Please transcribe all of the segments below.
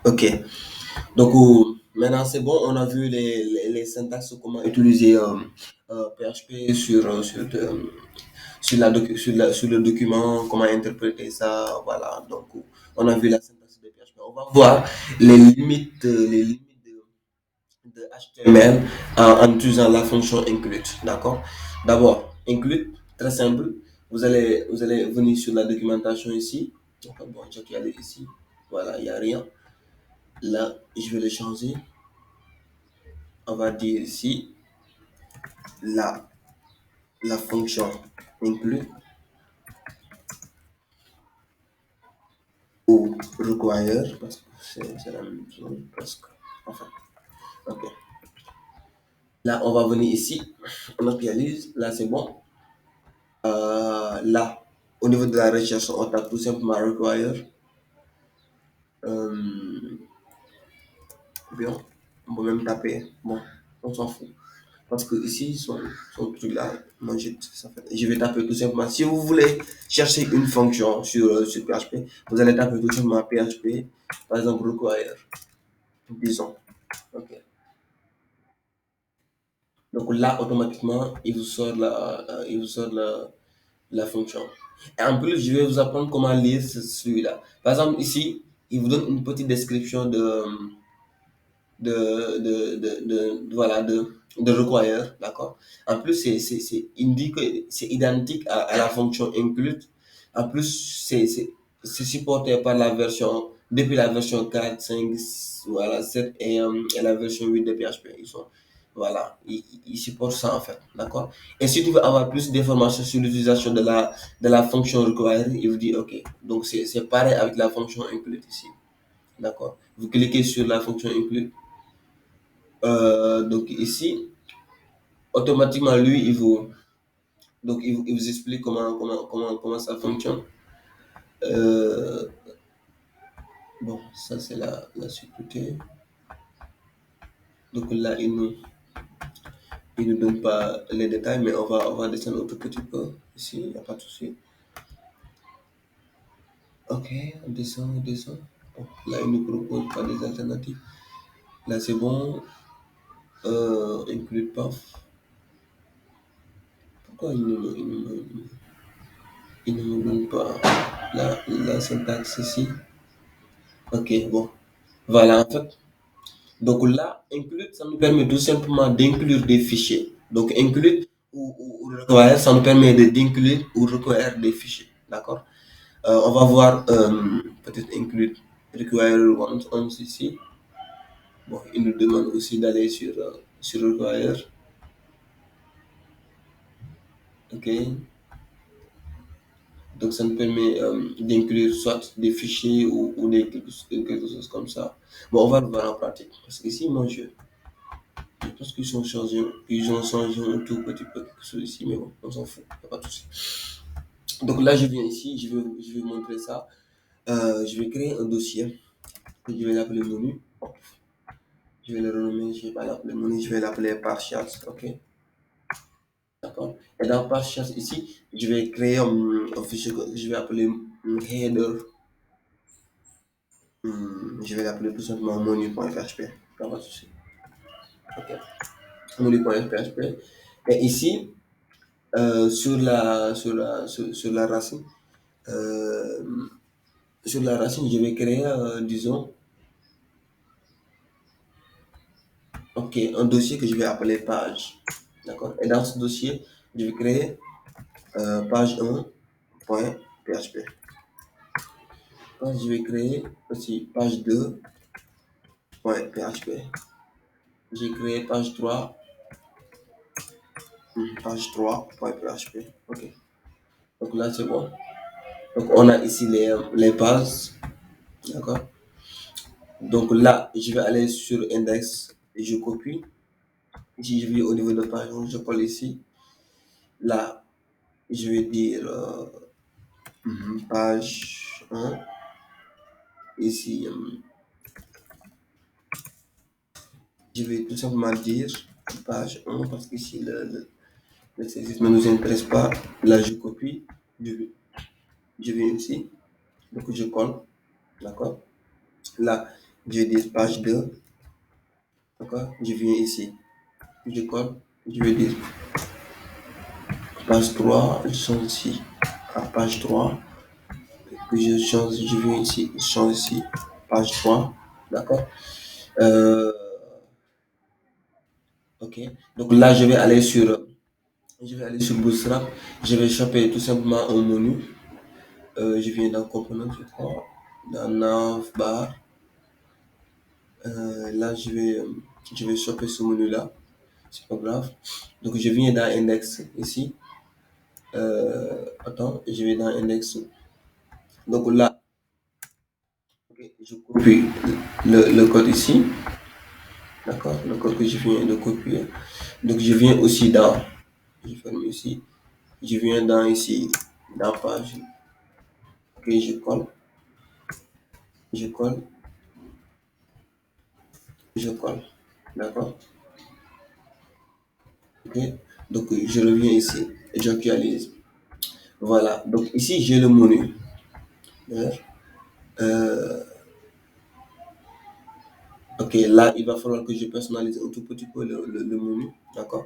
Ok. Donc, maintenant, c'est bon. On a vu les syntaxes, comment utiliser PHP sur le document, comment interpréter ça. Voilà. Donc, on a vu la syntaxe de PHP. On va voir les limites de HTML en utilisant la fonction include. D'accord? D'abord, include, très simple. Vous allez venir sur la documentation ici. Donc, bon, je vais aller ici. Voilà, il n'y a rien. Là, je vais le changer. On va dire ici la, la fonction include ou require, parce que c'est la même chose, parce que, enfin, ok. Là, on va venir ici, on actualise, là c'est bon. Là, au niveau de la recherche, on tape tout simplement require. Euh, bien, on peut même taper, bon, on s'en fout. Parce que ici, son truc là, moi, je vais taper tout simplement. Si vous voulez chercher une fonction sur PHP, vous allez taper tout simplement PHP, par exemple require, disons. Ok. Donc là, automatiquement, il vous sort la fonction. Et en plus, je vais vous apprendre comment lire celui-là. Par exemple, ici, il vous donne une petite description voilà, de require, d'accord. En plus, il dit que c'est identique à la fonction include. En plus, c'est supporté par la version, depuis la version 4 5 voilà, 7 et la version 8 de PHP. Voilà, ils supportent ça en fait, d'accord. Et si tu veux avoir plus d'informations sur l'utilisation de la fonction require, il vous dit OK. Donc, c'est pareil avec la fonction include ici, d'accord. Vous cliquez sur la fonction include. Donc ici, automatiquement, lui, il vous explique comment ça fonctionne. Euh, bon, ça c'est la sécurité. Donc là, il nous donne pas les détails, mais on va descendre un tout petit peu. Ici, il n'y a pas de souci. Ok, on descend. Bon, là, il nous propose pas des alternatives. Là, c'est bon. Include pas. Pourquoi il ne me donne pas la syntaxe ici? Ok, bon. Voilà, en fait. Donc là, include, ça nous permet tout simplement d'inclure des fichiers. Donc include ou require, ça nous permet d'inclure ou require des fichiers. D'accord. On va voir peut-être include, require once ici. Bon, il nous demande aussi d'aller sur require. OK. Donc ça nous permet d'inclure soit des fichiers ou quelque chose comme ça. Bon, on va le voir en pratique. Parce que ici, moi, je pense qu'ils ont changé un tout petit peu quelque chose ici, mais bon, on s'en fout, y a pas de souci. Donc là, je viens ici, je vais montrer ça. Je vais créer un dossier. Je vais l'appeler menu. Je vais le renommer, je vais pas l'appeler menu, je vais l'appeler partials. OK? D'accord? Et dans partials ici, je vais créer un fichier que je vais appeler header. Je vais l'appeler tout simplement menu.php. Pas de souci. OK? Menu.php. Et ici, sur la racine, euh, je vais créer, disons, ok, un dossier que je vais appeler page. D'accord. Et dans ce dossier, je vais créer page 1.php. Je vais créer aussi page 2.php. J'ai créé page 3.php. Ok. Donc là, c'est bon. Donc on a ici les pages. D'accord. Donc là, je vais aller sur index et je copie. Si je vais au niveau de page 1, je colle ici. Là, je vais dire page 1. Ici, je vais tout simplement dire page 1 parce qu'ici, le CSS ne nous intéresse pas. Là, je copie. Je, vais- je viens ici. Donc, je colle. D'accord. Là, Je vais dire page 2. D'accord? Je viens ici. Je colle. Je vais dire page 3. Je change ici à page 3. Puis je change, je viens ici. Je change ici. Page 3. D'accord? Euh, ok. Donc là, je vais aller sur Bootstrap. Je vais choper tout simplement un menu. Je viens dans Component, je crois. Dans Navbar. Là, je vais choper ce menu-là. C'est pas grave. Donc, je viens dans Index ici. Attends, je vais dans Index. Donc là, ok, je copie le code ici. D'accord? Le code que je viens de copier. Donc, je viens aussi dans. Je ferme ici. Je viens dans ici, dans page. Ok, je colle. Je colle. Je colle. D'accord? Ok? Donc, je reviens ici et j'actualise. Voilà. Donc, ici, j'ai le menu. D'ailleurs, Euh, ok, là, il va falloir que je personnalise un tout petit peu le menu. D'accord?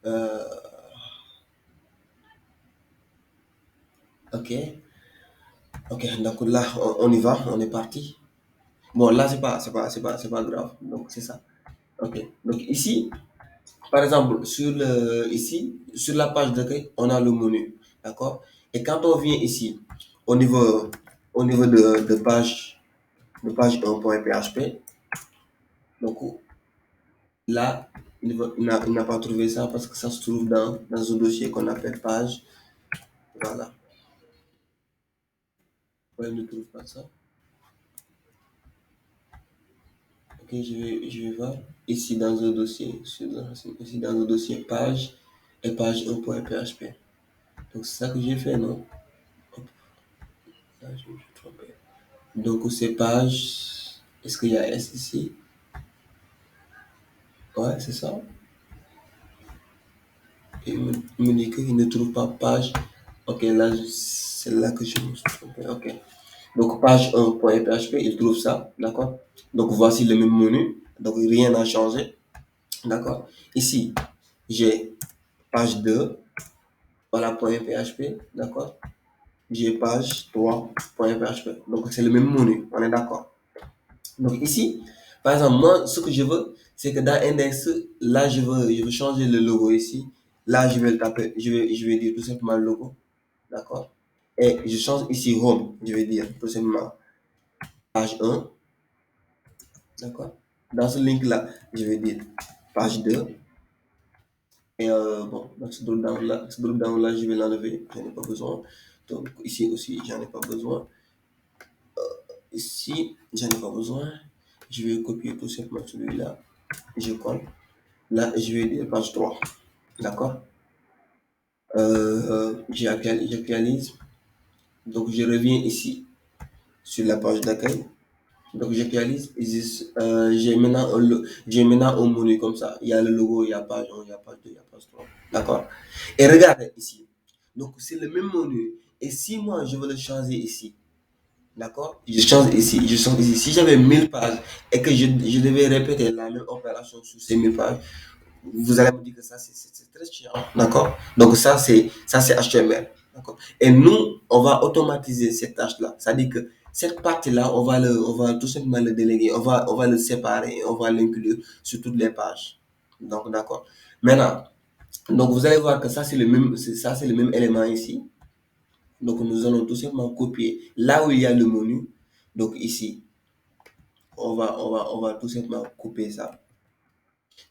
Euh, ok. Ok, donc là, on y va, on est parti. Bon, là, c'est pas grave. Donc, c'est ça. Ok. Donc, ici, par exemple, ici, sur la page d'accueil, on a le menu. D'accord? Et quand on vient ici, au niveau, au niveau de page 1.php, donc là, il n'a pas trouvé ça parce que ça se trouve dans un dossier qu'on appelle page. Voilà. Pourquoi il ne trouve pas ça? Ok, je vais voir. Ici dans un dossier, ici dans un dossier page et page 1.php. Donc c'est ça que j'ai fait, non? Hop, là, je me suis trompé. Donc c'est page. Est-ce qu'il y a S ici? Ouais, c'est ça. Et il me dit qu'il ne trouve pas page. Ok, là, c'est là que je me suis trompé. Ok. Donc page 1.php, il trouve ça. D'accord? Donc voici le même menu. Donc rien n'a changé. D'accord? Ici, j'ai page 2. Voilà, .php, d'accord? J'ai page 3.php. Donc, c'est le même menu, on est d'accord. Donc, ici, par exemple, moi, ce que je veux, c'est que dans index, là, je veux changer le logo ici. Là, je vais le taper, je vais dire tout simplement logo, d'accord? Et je change ici home, je vais dire tout simplement page 1, d'accord? Dans ce link-là, je vais dire page 2. Et bon, dans ce drop-down-là, je vais l'enlever, j'en ai pas besoin. Donc, ici aussi, j'en ai pas besoin. Ici, j'en ai pas besoin. Je vais copier tout simplement celui-là. Je colle. Là, je vais dire page 3. D'accord? J'actualise. Donc, je reviens ici sur la page d'accueil. Donc, j'actualise. J'ai maintenant un menu comme ça. Il y a le logo, il y a page 1, il y a page 2, il y a page 3. D'accord? Et regardez ici. Donc, c'est le même menu. Et si moi, je veux le changer ici, d'accord? Je change ici, je change ici. Si j'avais 1000 pages et que je devais répéter la même opération sur ces 1000 pages, vous allez me dire que ça, c'est très chiant. D'accord? Donc, ça, c'est HTML. D'accord? Et nous, on va automatiser cette tâche-là. C'est-à-dire que cette partie-là, on va tout simplement le déléguer. On va le séparer. On va l'inclure sur toutes les pages. Donc, d'accord. Maintenant, donc vous allez voir que ça, c'est le même élément ici. Donc, nous allons tout simplement copier là où il y a le menu. Donc, ici, on va tout simplement couper ça.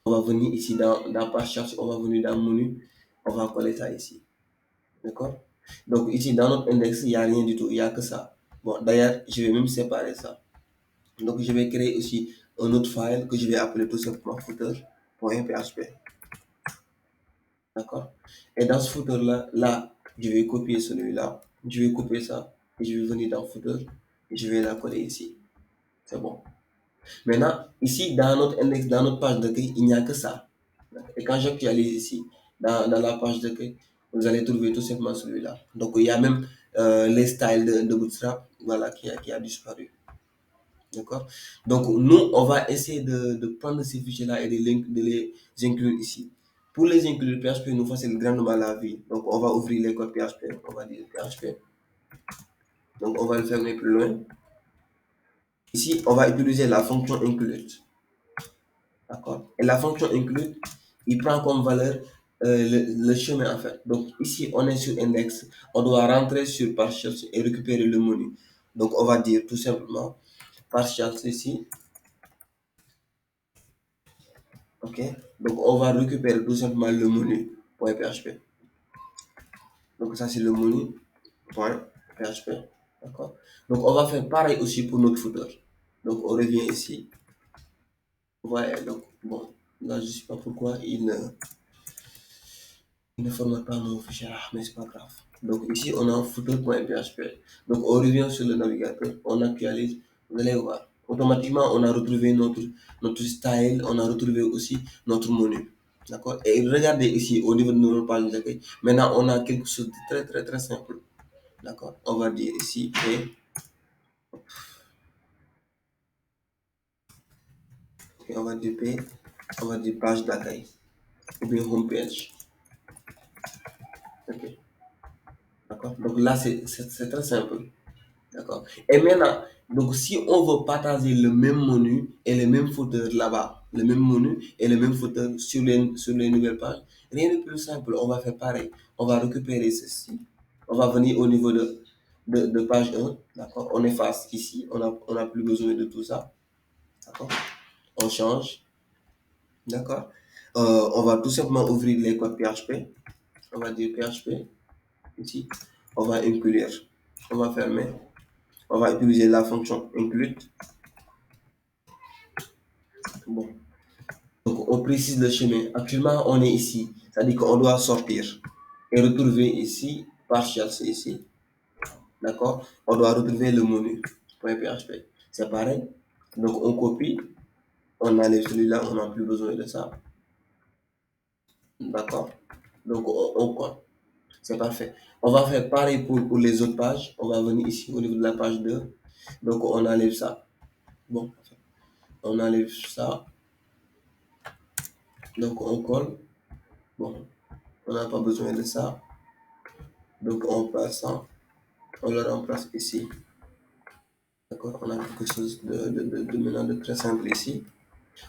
On va venir ici dans page cherche, on va venir dans menu, on va coller ça ici. D'accord? Donc, ici, dans notre index, il n'y a rien du tout, il n'y a que ça. Bon, d'ailleurs, je vais même séparer ça. Donc, je vais créer aussi un autre file que je vais appeler tout simplement footer.php. D'accord? Et dans ce footer-là, je vais copier celui-là. Je vais copier ça. Et je vais venir dans footer. Et je vais la coller ici. C'est bon. Maintenant, ici, dans notre index, dans notre page d'accueil, il n'y a que ça. Et quand j'actualise ici, dans la page d'accueil, vous allez trouver tout simplement celui-là. Donc, il y a même les styles de Bootstrap, voilà, qui a disparu. D'accord? Donc, nous, on va essayer de prendre ces fichiers-là et de les inclure ici. Pour les inclure, PHP nous facilite grandement la vie. Donc, on va ouvrir les codes PHP. On va dire PHP. Donc, on va le fermer plus loin. Ici, on va utiliser la fonction include. D'accord? Et la fonction include, il prend comme valeur le chemin en fait. Donc, ici, on est sur index. On doit rentrer sur partial et récupérer le menu. Donc, on va dire tout simplement partial ici. OK? Donc, on va récupérer tout simplement le menu .php. Donc, ça, c'est le menu .php. D'accord? Donc, on va faire pareil aussi pour notre footer. Donc, on revient ici. Voilà, donc, bon, là, je ne sais pas pourquoi il ne formate pas mon fichier, mais c'est pas grave. Donc, ici, on a footer.php. Donc, on revient sur le navigateur, on actualise, vous allez voir. Automatiquement, on a retrouvé notre style, on a retrouvé aussi notre menu. D'accord? Et regardez ici, au niveau de notre page d'accueil, maintenant, on a quelque chose de très, très, très simple. D'accord? On va dire ici, et on va dire P, on va dire page d'accueil, ou bien home page. Ok, d'accord? Donc là, c'est très simple. D'accord? Et maintenant, donc si on veut partager le même menu et le même footer là-bas, le même menu et le même footer sur les nouvelles pages, rien de plus simple. On va faire pareil. On va récupérer ceci. On va venir au niveau de page 1. D'accord? On efface ici. On a plus besoin de tout ça. D'accord? On change. D'accord? On va tout simplement ouvrir les codes PHP. On va dire PHP ici. On va inclure. On va fermer. On va utiliser la fonction include. Bon. Donc, on précise le chemin. Actuellement, on est ici. C'est-à-dire qu'on doit sortir et retrouver ici, partial, c'est ici. D'accord? On doit retrouver le menu. .php. C'est pareil. Donc, on copie. On enlève celui-là. On n'a plus besoin de ça. D'accord? Donc, on colle. C'est parfait. On va faire pareil pour les autres pages. On va venir ici au niveau de la page 2. Donc, on enlève ça. Bon, on enlève ça. Donc, on colle. Bon, on n'a pas besoin de ça. Donc, on passe ça. On le remplace ici. D'accord? On a quelque chose maintenant de très simple ici.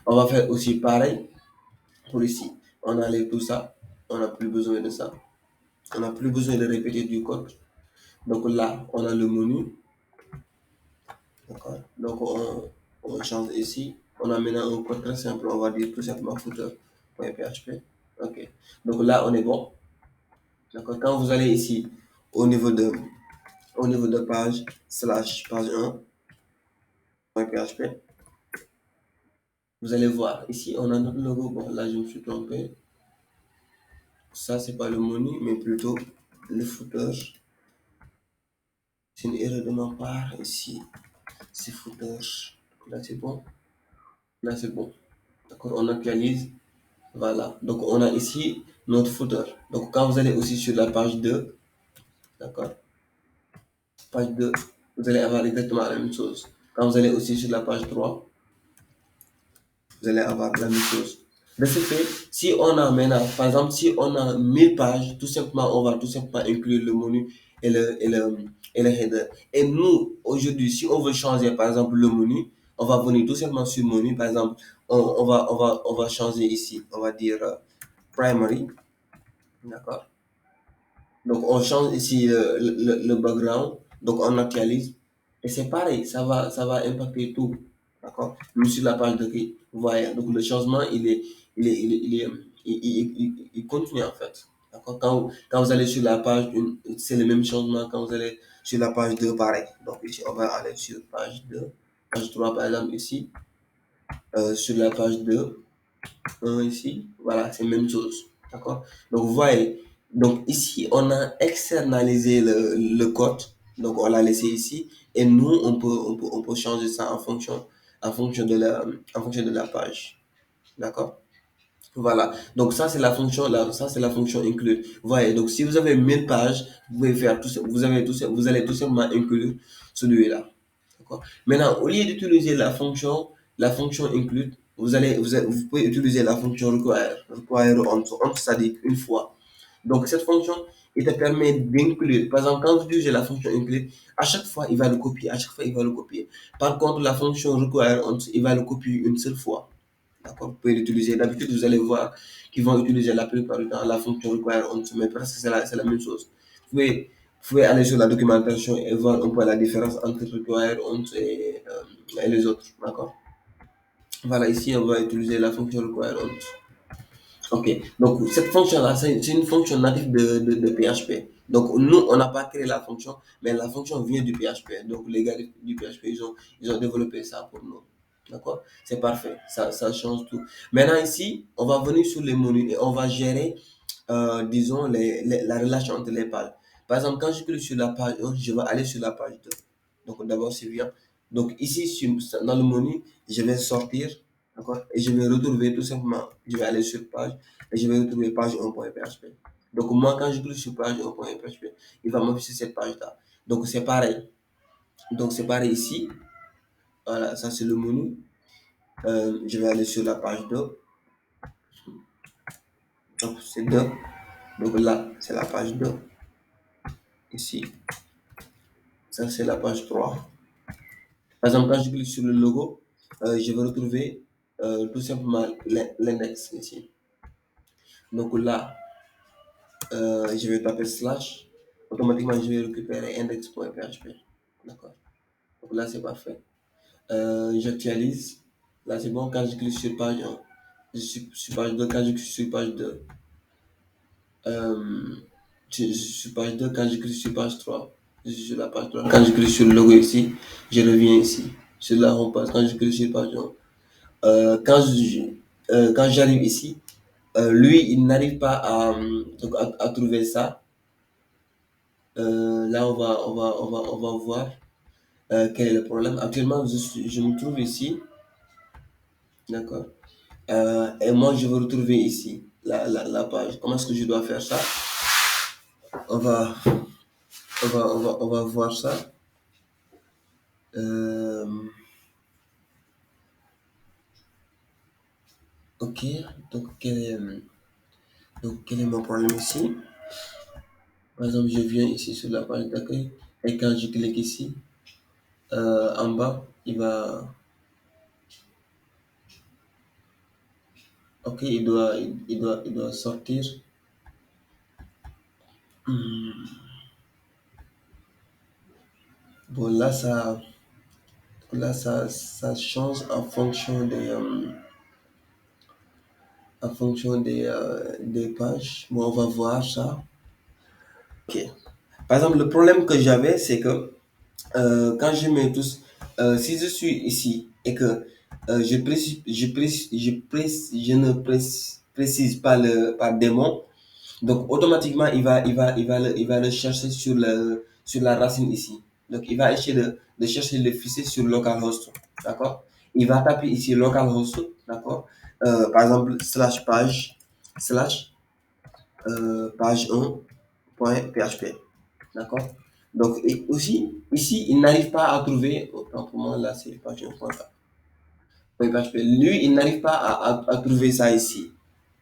On va faire aussi pareil pour ici. On enlève tout ça. On n'a plus besoin de ça. On n'a plus besoin de répéter du code. Donc là, on a le menu. D'accord? Donc on change ici. On a maintenant un code très simple. On va dire tout simplement footer.php. OK. Donc là, on est bon. D'accord? Quand vous allez ici au niveau de page slash page 1.php, vous allez voir, ici, on a notre logo. Bon, là, je me suis trompé. Ça, c'est pas le menu, mais plutôt le footer. C'est une erreur de ma part. Ici, c'est footer. Là, c'est bon. Là, c'est bon. D'accord, on actualise. Voilà. Donc, on a ici notre footer. Donc, quand vous allez aussi sur la page 2, d'accord, page 2, vous allez avoir exactement la même chose. Quand vous allez aussi sur la page 3, vous allez avoir la même chose. De ce fait, si on a maintenant, par exemple, si on a 1000 pages, tout simplement, on va tout simplement inclure le menu et le header. Et nous, aujourd'hui, si on veut changer, par exemple, le menu, on va venir tout simplement sur le menu. Par exemple, on va changer ici. On va dire primary. D'accord? Donc, on change ici le background. Donc, on actualise. Et c'est pareil, ça va impacter tout. D'accord? Même sur la page d'accueil. Vous voyez, donc le changement, il continue en fait. D'accord? Quand vous allez sur la page 1, c'est le même changement. Quand vous allez sur la page 2, pareil. Donc, ici, on va aller sur page 2. Page 3, par exemple, ici. Sur la page 2, ici. Voilà, c'est la même chose. D'accord? Donc, vous voyez. Donc, ici, on a externalisé le code. Donc, on l'a laissé ici. Et nous, on peut changer ça en fonction de la page. D'accord? Voilà. Donc, ça, c'est la fonction, ça, c'est la fonction inclure. Vous voyez. Donc, si vous avez 1000 pages, vous pouvez faire tout ça. Vous allez tout simplement inclure celui-là. D'accord. Maintenant, au lieu d'utiliser la fonction include, vous pouvez utiliser la fonction require on, c'est-à-dire une fois. Donc, cette fonction, il te permet d'inclure. Par exemple, quand vous utilisez la fonction include, à chaque fois, il va le copier. À chaque fois, il va le copier. Par contre, la fonction require on, il va le copier une seule fois. D'accord. Vous pouvez l'utiliser. D'habitude, vous allez voir qu'ils vont utiliser la plupart du temps la fonction require on, mais presque c'est la même chose. Vous pouvez aller sur la documentation et voir un peu la différence entre require on et les autres. D'accord. Voilà, ici, on va utiliser la fonction require on. Ok, donc cette fonction-là, c'est une fonction native de PHP. Donc nous, on n'a pas créé la fonction, mais la fonction vient du PHP. Donc les gars du PHP, ils ont développé ça pour nous. D'accord? C'est parfait, ça change tout. Maintenant ici, on va venir sur les menus et on va gérer, disons, la relation entre les pages. Par exemple, quand je clique sur la page 1, je vais aller sur la page 2. Donc d'abord, c'est bien. Donc ici, dans le menu, je vais sortir, d'accord? Et je vais retrouver tout simplement, je vais aller sur page et je vais retrouver page 1.php. Donc moi, quand je clique sur page 1.php, il va m'afficher cette page-là. Donc c'est pareil. Donc c'est pareil ici. Voilà, ça c'est le menu. Je vais aller sur la page 2. Donc c'est 2. Donc là, c'est la page 2. Ici, ça c'est la page 3. Par exemple, quand je clique sur le logo, je vais retrouver tout simplement l'index ici. Donc là, je vais taper slash. Automatiquement, je vais récupérer index.php. D'accord. Donc là, c'est parfait. J'actualise. Là, c'est bon. Quand je clique sur page 1, je suis sur page 2. Quand je clique sur page 2, euh, je suis sur page 2. Quand je clique sur page 3, je suis sur la page 3. Quand je clique sur le logo ici, je reviens ici. Sur la home page. Quand je clique sur page 1, quand j'arrive ici, lui, il n'arrive pas donc à trouver ça. Là, on va voir quel est le problème. Actuellement, je me trouve ici, d'accord. Et moi, je veux retrouver ici la page. Comment est-ce que je dois faire ça? On va, on va voir ça. Euh, ok, donc quel est mon problème ici? Par exemple, je viens ici sur la page d'accueil et quand je clique ici, en bas, ok, il doit sortir. Hmm. Bon, ça change en fonction des pages. Bon, on va voir ça. Ok. Par exemple, le problème que j'avais, c'est que quand je mets tous, si je suis ici et que je ne précise pas par démon, donc automatiquement il va le chercher sur la racine ici. Donc il va essayer de chercher le fichier sur localhost, d'accord? Il va taper ici localhost, d'accord? Par exemple slash page 1.php, d'accord? Donc et aussi ici il n'arrive pas à trouver, autant pour moi là c'est page 1.php. Lui il n'arrive pas à trouver ça ici.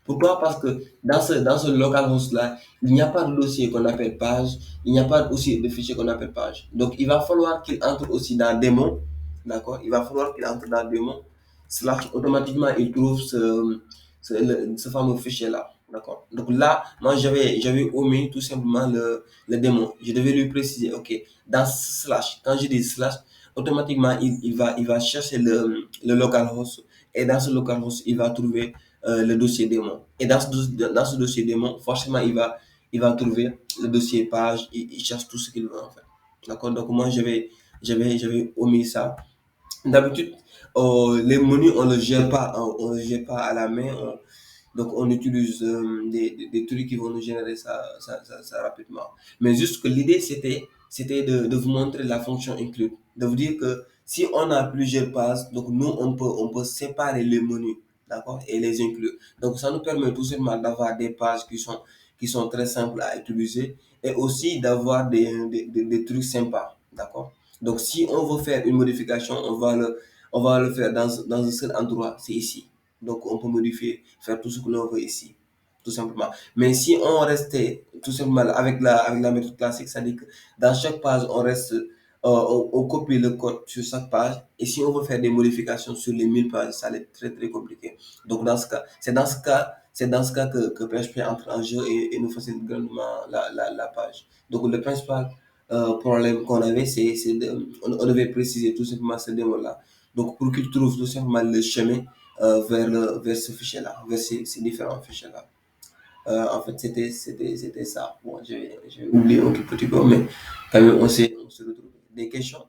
Pourquoi? Parce que dans ce localhost-là, il n'y a pas de dossier qu'on appelle page, il n'y a pas aussi de fichier qu'on appelle page. Donc, il va falloir qu'il entre aussi dans démon, d'accord? Il va falloir qu'il entre dans démon, slash, automatiquement, il trouve ce fameux fichier-là, d'accord? Donc là, moi, j'avais omis tout simplement le démon. Je devais lui préciser, ok, dans slash, quand je dis slash, automatiquement, il va chercher le localhost et dans ce localhost, il va trouver le dossier démon. Et dans ce dossier démon, forcément, il va trouver le dossier page, il cherche tout ce qu'il veut en fait. D'accord? Donc moi, j'avais omis ça. D'habitude, les menus, on le gère pas à la main. Donc on utilise des trucs qui vont nous générer ça rapidement. Mais juste que l'idée, c'était de vous montrer la fonction include. De vous dire que si on a plusieurs pages, donc nous, on peut séparer les menus, d'accord, et les inclure. Donc ça nous permet tout simplement d'avoir des pages qui sont très simples à utiliser et aussi d'avoir des trucs sympas, d'accord. Donc, si on veut faire une modification, on va le faire dans un seul endroit, c'est ici. Donc, on peut modifier, faire tout ce que l'on veut ici, tout simplement. Mais si on restait tout simplement avec la méthode classique, c'est-à-dire que dans chaque page, on reste, on copie le code sur chaque page. Et si on veut faire des modifications sur les 1000 pages, ça va être très, très compliqué. Donc, dans ce cas, c'est dans ce cas que PHP entre en jeu et nous facilite grandement la page. Donc, le principal problème qu'on avait, on devait préciser tout simplement ce démon-là. Donc, pour qu'il trouve tout simplement le chemin vers ce fichier-là, vers ces différents fichiers-là. En fait, c'était ça. Bon, j'ai oublié un tout petit peu, mais quand même, on s'est retrouvé. Des questions?